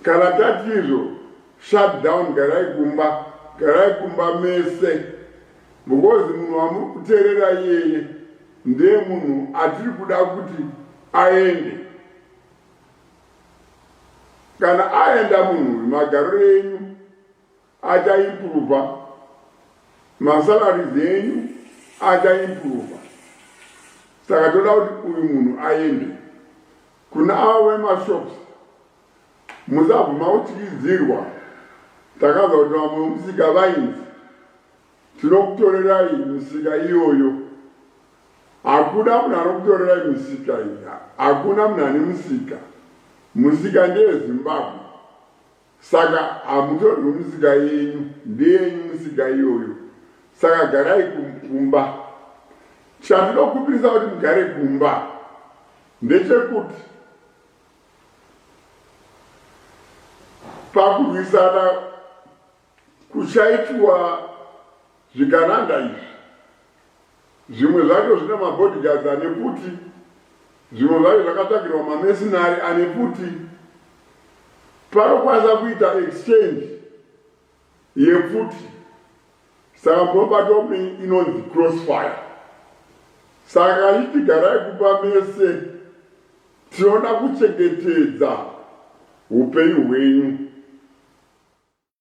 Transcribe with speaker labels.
Speaker 1: kana tatizvo shutdown garai kumba mese, because munhu wamuri kuteerera iyeye ndiye munhu atiri kuda kuti aende. Kana aenda munhu magariro enyu achaimprova, masalaries enyu achaimprova. Saka toda kuti uyu munhu aende. Kuna avo vemashops musabvuma kutyidzirwa. Takazwa kuti vamwe vemusika vainzi tinokutorerai misika iyoyo. Hakuna munhu anokutorerai misika iyi, hakuna munhu ane musika. Musika ndeyeZimbabwe, saka hamutorwi misika yenyu, ndeyenyu misika iyoyo. Saka garai kumba. Chandinokupirisa kuti mugare kumba ndechekuti pakurwisana kuchaitwa zvigananda izvi, zvimwe zvacho zvina mabodyguards ane futi, zvimwe zvacho zvakatsvagirwa mamesinari ane futi, panokwanisa kuita exchange yefuti. Saka munobatwa inonzi crossfire. Saka iti garai kumba mese, tinoda kuchengetedza upenyu hwenyu.